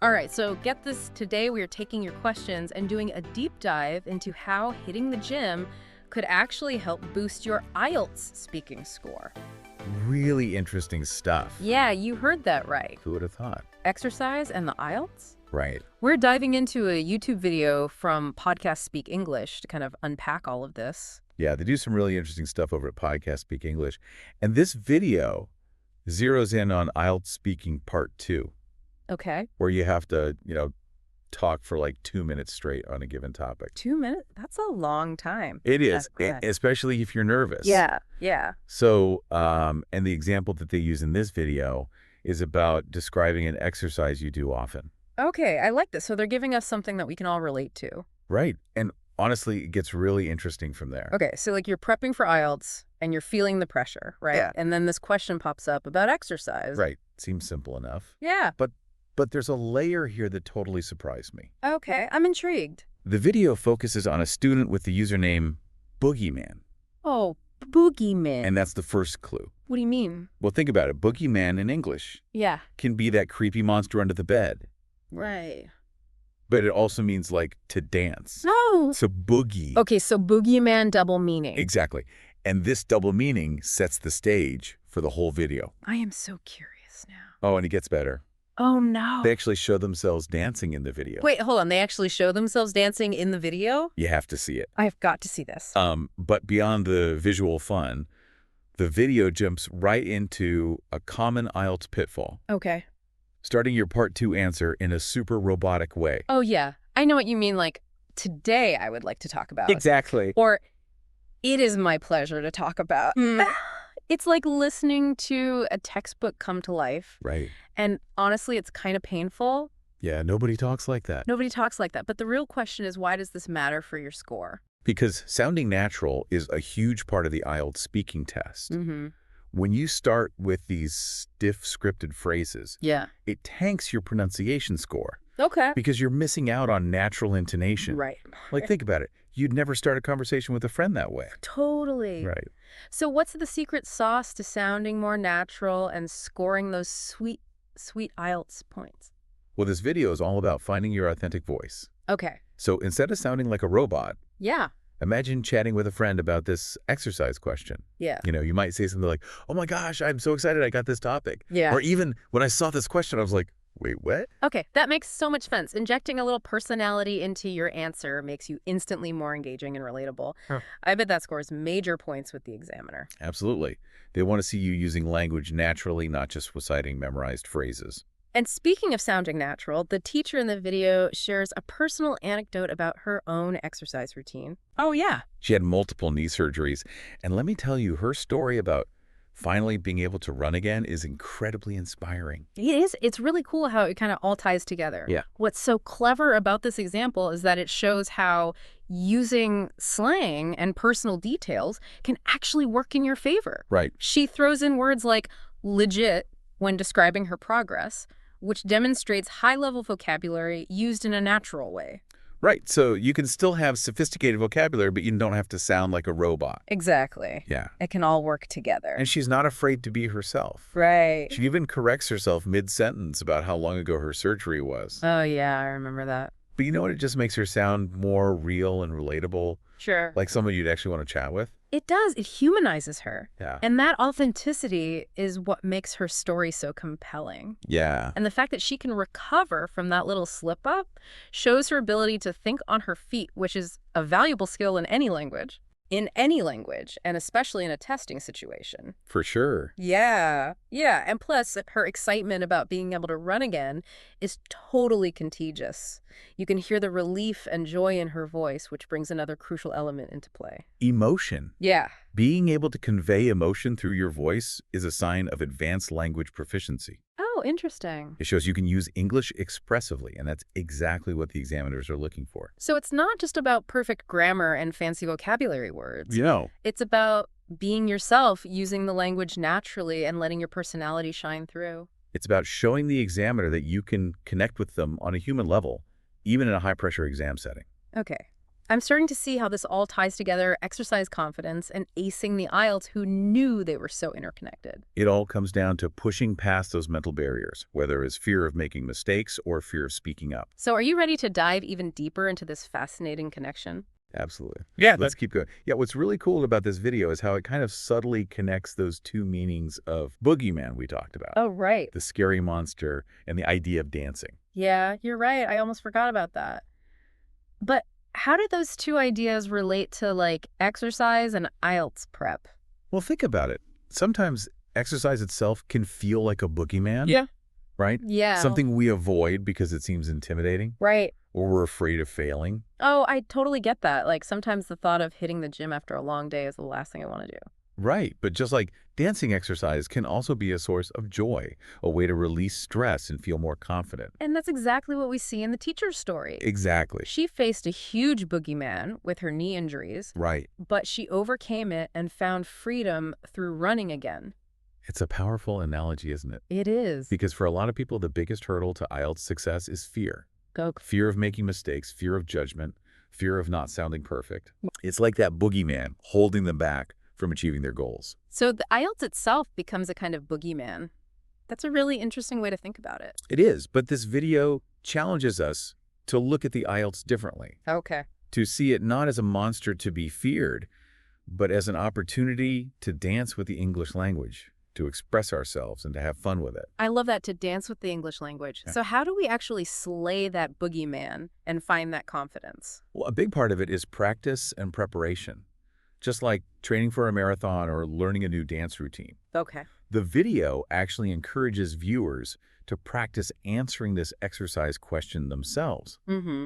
All right, so get this. Today we are taking your questions and doing a deep dive into how hitting the gym could actually help boost your IELTS speaking score. Really interesting stuff. Yeah, you heard that right. Who would have thought? Exercise and the IELTS? Right. We're diving into a YouTube video from Podcast Speak English to kind of unpack all of this. Yeah, they do some really interesting stuff over at Podcast Speak English. And this video zeroes in on IELTS speaking part 2, Okay. where you have to, talk for like 2 minutes straight on a given topic. 2 minutes? That's a long time. It is, That's correct. especially if you're nervous. Yeah. So, and the example that they use in this video is about describing an exercise you do often. Okay, I like this. So they're giving us something that we can all relate to. Right. And honestly, it gets really interesting from there. Okay, so like you're prepping for IELTS and you're feeling the pressure, right? Yeah. And then this question pops up about exercise. Right. Seems simple enough. Yeah. But there's a layer here that totally surprised me. Okay, I'm intrigued. The video focuses on a student with the username Boogeyman, Oh, boogeyman. and that's the first clue. What do you mean? Well, think about it. Boogeyman in English Yeah. can be that creepy monster under the bed, Right. but it also means like to dance. No. So boogie. Okay, so boogeyman double meaning. Exactly. And this double meaning sets the stage for the whole video. I am so curious now. Oh, and it gets better. Oh, no. They actually show themselves dancing in the video. Wait, hold on. They actually show themselves dancing in the video? You have to see it. I've got to see this. But beyond the visual fun, the video jumps right into a common IELTS pitfall, Okay. starting your part 2 answer in a super robotic way. Oh, yeah. I know what you mean. Like, today I would like to talk about. Exactly. Or, it is my pleasure to talk about. It's like listening to a textbook come to life. Right. And honestly, it's kind of painful. Yeah, nobody talks like that. Nobody talks like that. But the real question is, why does this matter for your score? Because sounding natural is a huge part of the IELTS speaking test. Mm-hmm. When you start with these stiff scripted phrases, Yeah. it tanks your pronunciation score Okay. because you're missing out on natural intonation. Right. Like, think about it. You'd never start a conversation with a friend that way. Totally. Right. So what's the secret sauce to sounding more natural and scoring those sweet, sweet IELTS points? Well, this video is all about finding your authentic voice. Okay. So instead of sounding like a robot, Yeah. imagine chatting with a friend about this exercise question. Yeah. You might say something like, oh my gosh, I'm so excited I got this topic. Yeah. Or even when I saw this question, I was like, wait, what? Okay, that makes so much sense. Injecting a little personality into your answer makes you instantly more engaging and relatable. Huh. I bet that scores major points with the examiner. Absolutely. They want to see you using language naturally, not just reciting memorized phrases. And speaking of sounding natural, the teacher in the video shares a personal anecdote about her own exercise routine. Oh, yeah. She had multiple knee surgeries. And let me tell you, her story about finally being able to run again is incredibly inspiring. It is. It's really cool how it kind of all ties together. Yeah. What's so clever about this example is that it shows how using slang and personal details can actually work in your favor. Right. She throws in words like legit when describing her progress, which demonstrates high-level vocabulary used in a natural way. Right. So you can still have sophisticated vocabulary, but you don't have to sound like a robot. Exactly. Yeah. It can all work together. And she's not afraid to be herself. Right. She even corrects herself mid-sentence about how long ago her surgery was. Oh, yeah, I remember that. But you know what? It just makes her sound more real and relatable, Sure. like someone you'd actually want to chat with. It does. It humanizes her. Yeah. And that authenticity is what makes her story so compelling. Yeah. And the fact that she can recover from that little slip up shows her ability to think on her feet, which is a valuable skill in any language. And especially in a testing situation. For sure. Yeah. And plus, her excitement about being able to run again is totally contagious. You can hear the relief and joy in her voice, which brings another crucial element into play. Emotion. Yeah. Being able to convey emotion through your voice is a sign of advanced language proficiency. Oh, interesting. It shows you can use English expressively, and that's exactly what the examiners are looking for. So it's not just about perfect grammar and fancy vocabulary words. It's about being yourself, using the language naturally, and letting your personality shine through. It's about showing the examiner that you can connect with them on a human level, even in a high-pressure exam setting. Okay. I'm starting to see how this all ties together: exercise confidence and acing the IELTS, who knew they were so interconnected. It all comes down to pushing past those mental barriers, whether it's fear of making mistakes or fear of speaking up. So are you ready to dive even deeper into this fascinating connection? Absolutely. Yeah, Let's keep going. Yeah, what's really cool about this video is how it kind of subtly connects those two meanings of boogeyman we talked about, Oh, right. the scary monster and the idea of dancing. Yeah, you're right. I almost forgot about that. But how did those two ideas relate to, like, exercise and IELTS prep? Well, think about it. Sometimes exercise itself can feel like a boogeyman, Yeah. right? Yeah. Something we avoid because it seems intimidating Right. or we're afraid of failing. Oh, I totally get that. Like, sometimes the thought of hitting the gym after a long day is the last thing I want to do. Right, but just like dancing exercise can also be a source of joy, a way to release stress and feel more confident. And that's exactly what we see in the teacher's story. Exactly. She faced a huge boogeyman with her knee injuries, Right. but she overcame it and found freedom through running again. It's a powerful analogy, isn't it? It is. Because for a lot of people, the biggest hurdle to IELTS success is fear. Go. Fear of making mistakes, fear of judgment, fear of not sounding perfect. It's like that boogeyman holding them back from achieving their goals. So the IELTS itself becomes a kind of boogeyman. That's a really interesting way to think about it. It is, but this video challenges us to look at the IELTS differently, Okay. to see it not as a monster to be feared, but as an opportunity to dance with the English language, to express ourselves and to have fun with it. I love that, to dance with the English language. Yeah. So how do we actually slay that boogeyman and find that confidence? Well, a big part of it is practice and preparation, just like training for a marathon or learning a new dance routine. Okay. The video actually encourages viewers to practice answering this exercise question themselves, Mm-hmm.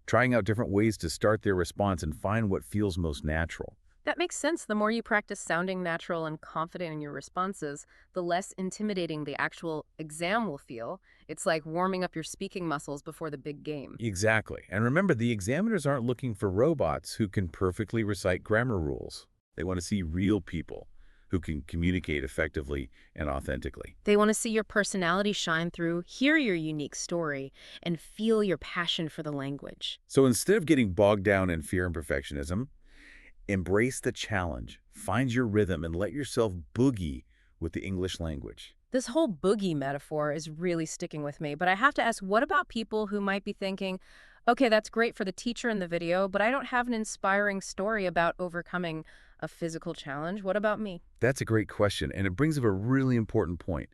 trying out different ways to start their response and find what feels most natural. That makes sense. The more you practice sounding natural and confident in your responses, the less intimidating the actual exam will feel. It's like warming up your speaking muscles before the big game. Exactly. And remember, the examiners aren't looking for robots who can perfectly recite grammar rules. They want to see real people who can communicate effectively and authentically. They want to see your personality shine through, hear your unique story, and feel your passion for the language. So instead of getting bogged down in fear and perfectionism, embrace the challenge, find your rhythm, and let yourself boogie with the English language. This whole boogie metaphor is really sticking with me, but I have to ask, what about people who might be thinking, okay, that's great for the teacher in the video, but I don't have an inspiring story about overcoming a physical challenge. What about me? That's a great question, and it brings up a really important point.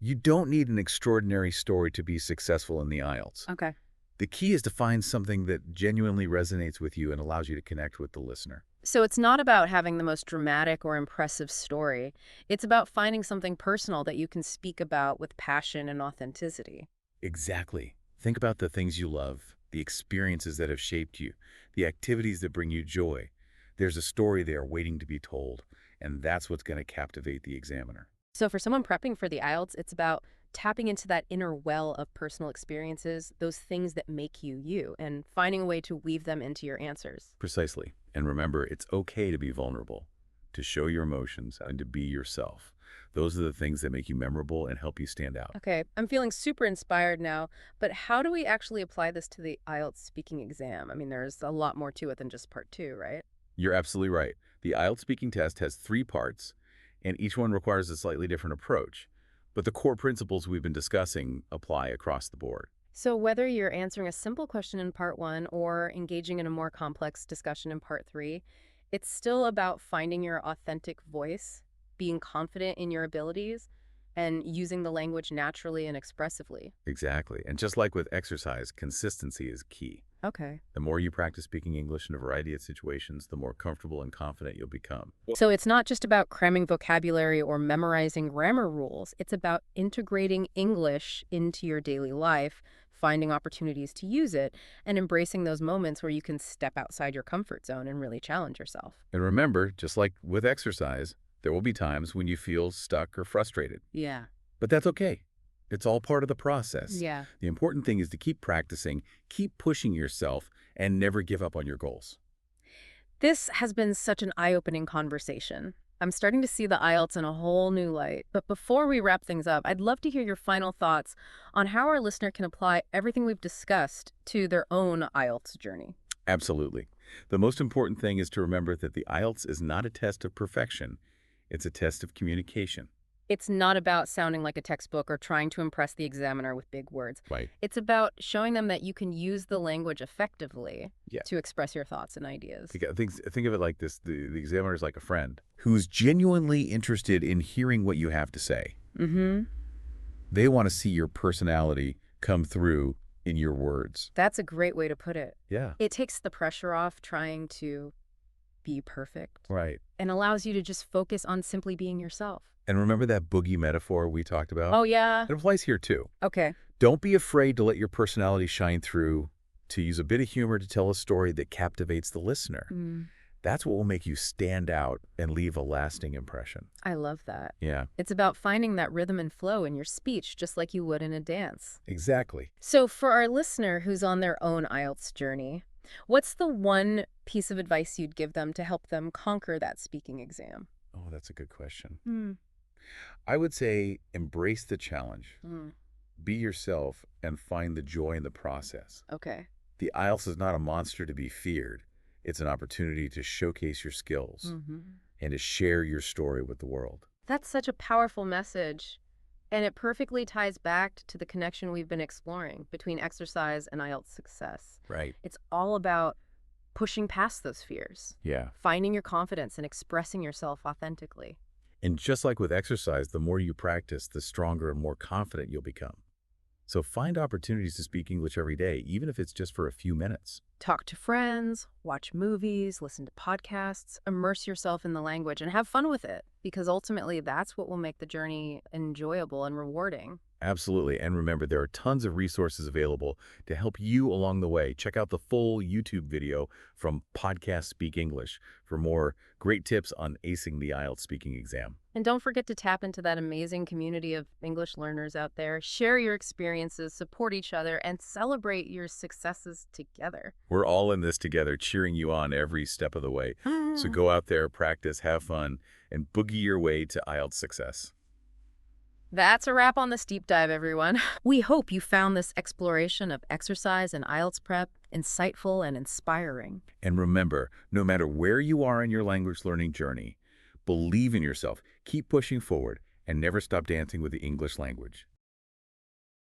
You don't need an extraordinary story to be successful in the IELTS. Okay. The key is to find something that genuinely resonates with you and allows you to connect with the listener. So it's not about having the most dramatic or impressive story. It's about finding something personal that you can speak about with passion and authenticity. Exactly. Think about the things you love, the experiences that have shaped you, the activities that bring you joy. There's a story there waiting to be told, and that's what's going to captivate the examiner. So for someone prepping for the IELTS, it's about tapping into that inner well of personal experiences, those things that make you you, and finding a way to weave them into your answers. Precisely. And remember, it's okay to be vulnerable, to show your emotions, and to be yourself. Those are the things that make you memorable and help you stand out. Okay, I'm feeling super inspired now, but how do we actually apply this to the IELTS speaking exam? I mean, there's a lot more to it than just part 2, right? You're absolutely right. The IELTS speaking test has 3 parts, and each one requires a slightly different approach. But the core principles we've been discussing apply across the board. So whether you're answering a simple question in part 1 or engaging in a more complex discussion in part 3, it's still about finding your authentic voice, being confident in your abilities, and using the language naturally and expressively. Exactly. And just like with exercise, consistency is key. Okay. The more you practice speaking English in a variety of situations, the more comfortable and confident you'll become. So it's not just about cramming vocabulary or memorizing grammar rules. It's about integrating English into your daily life, finding opportunities to use it, and embracing those moments where you can step outside your comfort zone and really challenge yourself. And remember, just like with exercise, there will be times when you feel stuck or frustrated. Yeah. But that's okay. It's all part of the process. Yeah. The important thing is to keep practicing, keep pushing yourself, and never give up on your goals. This has been such an eye-opening conversation. I'm starting to see the IELTS in a whole new light. But before we wrap things up, I'd love to hear your final thoughts on how our listener can apply everything we've discussed to their own IELTS journey. Absolutely. The most important thing is to remember that the IELTS is not a test of perfection. It's a test of communication. It's not about sounding like a textbook or trying to impress the examiner with big words. Right. It's about showing them that you can use the language effectively Yeah. to express your thoughts and ideas. Think of it like this. The examiner is like a friend who's genuinely interested in hearing what you have to say. Mm-hmm. They want to see your personality come through in your words. That's a great way to put it. Yeah. It takes the pressure off trying to be perfect Right. and allows you to just focus on simply being yourself. And remember that boogie metaphor we talked about? Oh, yeah. It applies here too. Okay. Don't be afraid to let your personality shine through, to use a bit of humor to tell a story that captivates the listener. Mm, That's what will make you stand out and leave a lasting impression. I love that. Yeah, It's about finding that rhythm and flow in your speech, just like you would in a dance. exactly. So for our listener who's on their own IELTS journey, what's the one piece of advice you'd give them to help them conquer that speaking exam? Oh, that's a good question. Hmm. I would say embrace the challenge. Mm, Be yourself and find the joy in the process. okay. The IELTS is not a monster to be feared. It's an opportunity to showcase your skills Hmm. and to share your story with the world. That's such a powerful message. And it perfectly ties back to the connection we've been exploring between exercise and IELTS success. Right. It's all about pushing past those fears, Yeah. finding your confidence, and expressing yourself authentically. And just like with exercise, the more you practice, the stronger and more confident you'll become. So find opportunities to speak English every day, even if it's just for a few minutes. Talk to friends, watch movies, listen to podcasts, immerse yourself in the language, and have fun with it, because ultimately that's what will make the journey enjoyable and rewarding. Absolutely. And remember, there are tons of resources available to help you along the way. Check out the full YouTube video from Podcast Speak English for more great tips on acing the IELTS speaking exam. And don't forget to tap into that amazing community of English learners out there. Share your experiences, support each other, and celebrate your successes together. We're all in this together, cheering you on every step of the way. So go out there, practice, have fun, and boogie your way to IELTS success. That's a wrap on this deep dive, everyone. We hope you found this exploration of exercise and IELTS prep insightful and inspiring. And remember, no matter where you are in your language learning journey, believe in yourself, keep pushing forward, and never stop dancing with the English language.